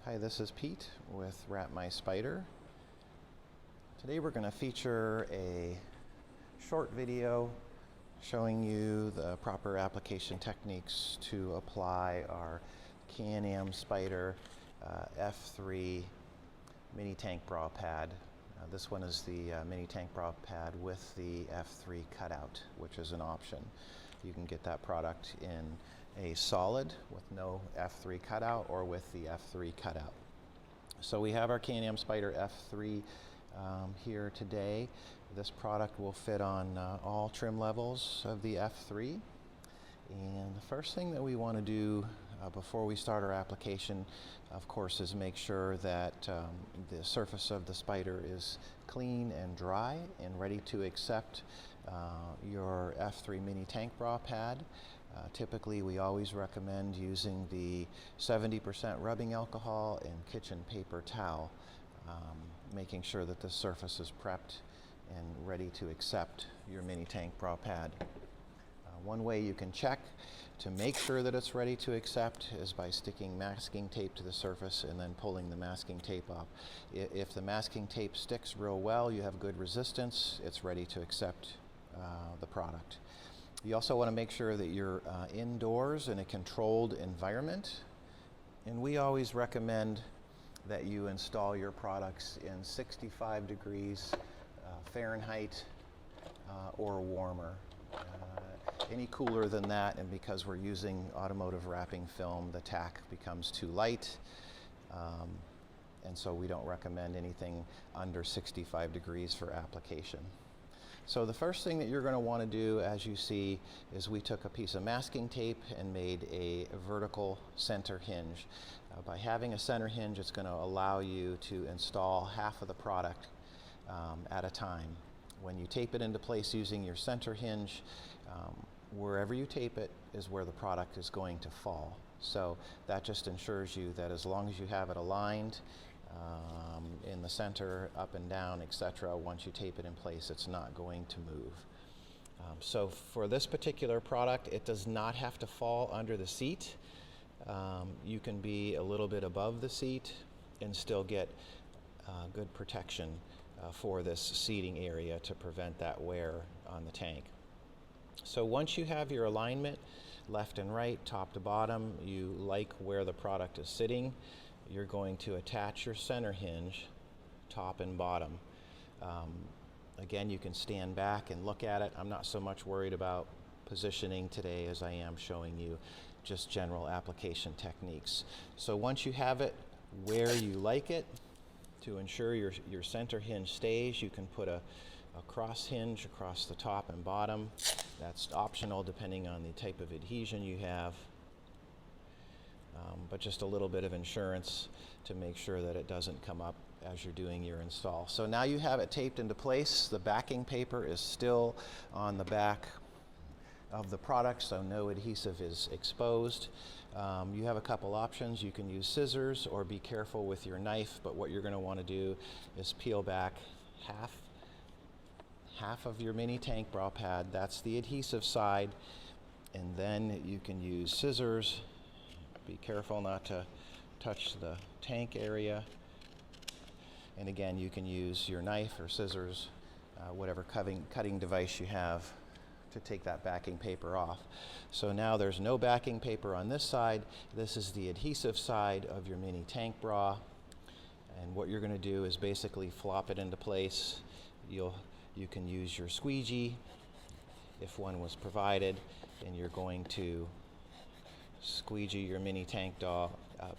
Hi, this is Pete with Wrap My Spyder. Today we're going to feature a short video showing you the proper application techniques to apply our Can-Am Spyder F3 mini tank bra pad. This one is the mini tank bra pad with the F3 cutout, which is an option. You can get that product in a solid with no F3 cutout or with the F3 cutout. So we have our Can-Am Spyder F3 here today. This product will fit on all trim levels of the F3. And the first thing that we want to do before we start our application, of course, is make sure that the surface of the Spyder is clean and dry and ready to accept your F3 mini tank bra pad. Typically, we always recommend using the 70% rubbing alcohol and kitchen paper towel, making sure that the surface is prepped and ready to accept your mini tank bra pad. One way you can check to make sure that it's ready to accept is by sticking masking tape to the surface and then pulling the masking tape off. If the masking tape sticks real well, you have good resistance, it's ready to accept the product. You also want to make sure that you're indoors in a controlled environment, and we always recommend that you install your products in 65 degrees Fahrenheit or warmer. Any cooler than that, and because we're using automotive wrapping film, the tack becomes too light, and so we don't recommend anything under 65 degrees for application. So the first thing that you're going to want to do, as you see, is we took a piece of masking tape and made a vertical center hinge. By having a center hinge, it's going to allow you to install half of the product at a time. When you tape it into place using your center hinge, wherever you tape it is where the product is going to fall. So that just ensures you that as long as you have it aligned in the center, up and down, etc., once you tape it in place, it's not going to move. So for this particular product, it does not have to fall under the seat. You can be a little bit above the seat and still get good protection for this seating area to prevent that wear on the tank. So once you have your alignment left and right, top to bottom, you like where the product is sitting, you're going to attach your center hinge top and bottom. Again, you can stand back and look at it. I'm not so much worried about positioning today as I am showing you just general application techniques. So once you have it where you like it, to ensure your center hinge stays, you can put a cross hinge across the top and bottom. That's optional depending on the type of adhesion you have, but just a little bit of insurance to make sure that it doesn't come up as you're doing your install. So now you have it taped into place. The backing paper is still on the back of the product, so no adhesive is exposed. You have a couple options. You can use scissors or be careful with your knife, but what you're going to want to do is peel back half of your mini tank bra pad. That's the adhesive side, and then you can use scissors. Be careful not to touch the tank area, and again, you can use your knife or scissors, whatever cutting device you have, to take that backing paper off. So now there's no backing paper on this side. This is the adhesive side of your mini tank bra, and what you're going to do is basically flop it into place. You can use your squeegee if one was provided, and you're going to squeegee your mini tank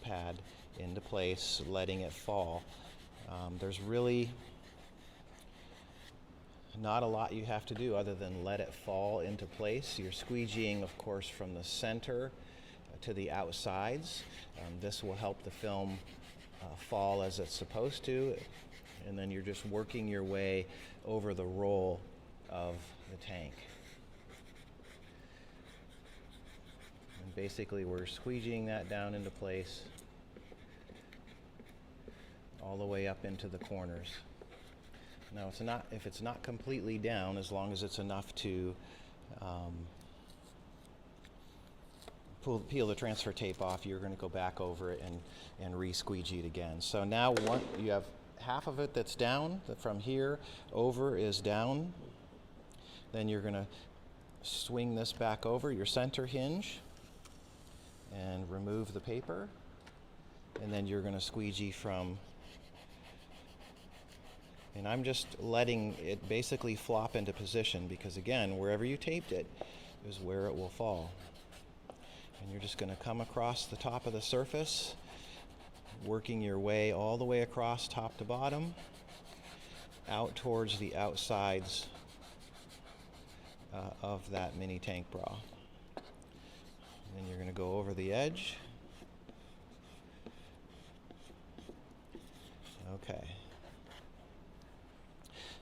pad into place, letting it fall. There's really not a lot you have to do other than let it fall into place. You're squeegeeing, of course, from the center to the outsides. This will help the film fall as it's supposed to, and then you're just working your way over the roll of the tank. And basically we're squeegeeing that down into place all the way up into the corners. Now, if it's not completely down, as long as it's enough to peel the transfer tape off, you're going to go back over it and re-squeegee it again. So now you have half of it that's down, that from here over is down. Then you're going to swing this back over your center hinge and remove the paper. And then you're going to squeegee from, and I'm just letting it basically flop into position because again, wherever you taped it is where it will fall. And you're just going to come across the top of the surface, working your way all the way across top to bottom, out towards the outsides of that mini tank bra. And then you're going to go over the edge. Okay.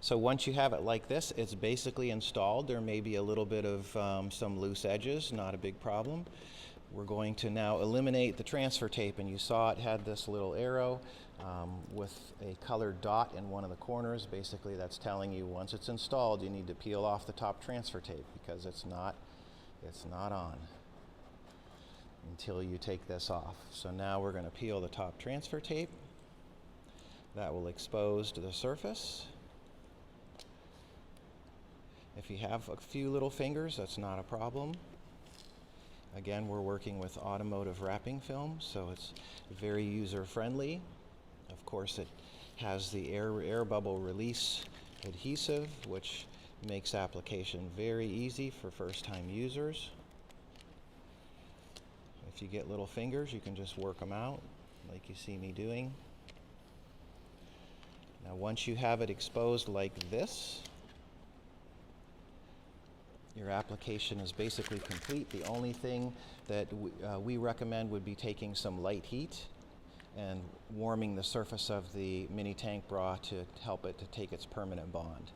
So once you have it like this, it's basically installed. There may be a little bit of some loose edges, not a big problem. We're going to now eliminate the transfer tape, and you saw it had this little arrow with a colored dot in one of the corners. Basically that's telling you once it's installed you need to peel off the top transfer tape because it's not on until you take this off. So now we're going to peel the top transfer tape. That will expose to the surface. If you have a few little fingers, that's not a problem. Again, we're working with automotive wrapping film, so it's very user-friendly. Of course, it has the air bubble release adhesive, which makes application very easy for first-time users. If you get little fingers, you can just work them out like you see me doing. Now, once you have it exposed like this, your application is basically complete. The only thing that we recommend would be taking some light heat and warming the surface of the mini tank bra to help it to take its permanent bond.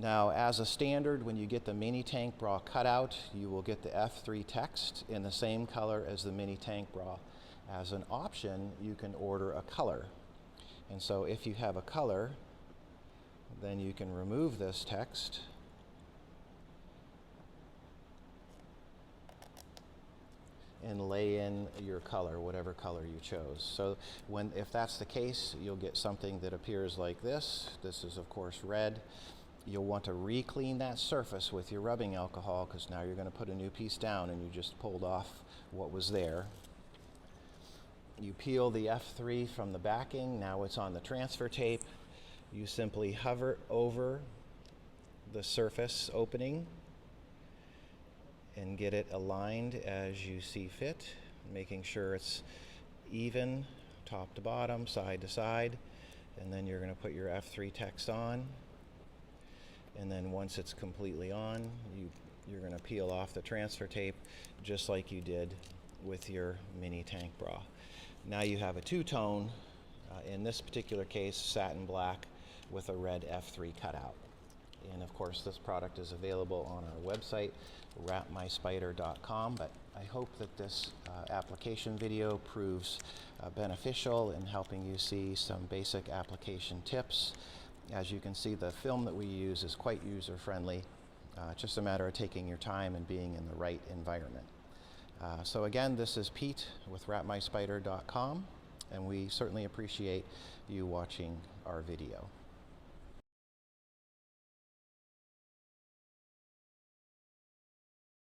Now, as a standard, when you get the mini tank bra cut out, you will get the F3 text in the same color as the mini tank bra. As an option, you can order a color. And so if you have a color, then you can remove this text and lay in your color, whatever color you chose. So if that's the case, you'll get something that appears like this. This is of course red. You'll want to re-clean that surface with your rubbing alcohol because now you're going to put a new piece down and you just pulled off what was there. You peel the F3 from the backing. Now it's on the transfer tape. You simply hover over the surface opening and get it aligned as you see fit, making sure it's even top to bottom, side to side, and then you're going to put your F3 text on, and then once it's completely on, you're going to peel off the transfer tape just like you did with your mini tank bra. Now you have a two-tone, in this particular case satin black with a red F3 cutout. And of course this product is available on our website, wrapmyspyder.com, but I hope that this application video proves beneficial in helping you see some basic application tips. As you can see, the film that we use is quite user-friendly. It's just a matter of taking your time and being in the right environment. So again, this is Pete with wrapmyspyder.com, and we certainly appreciate you watching our video.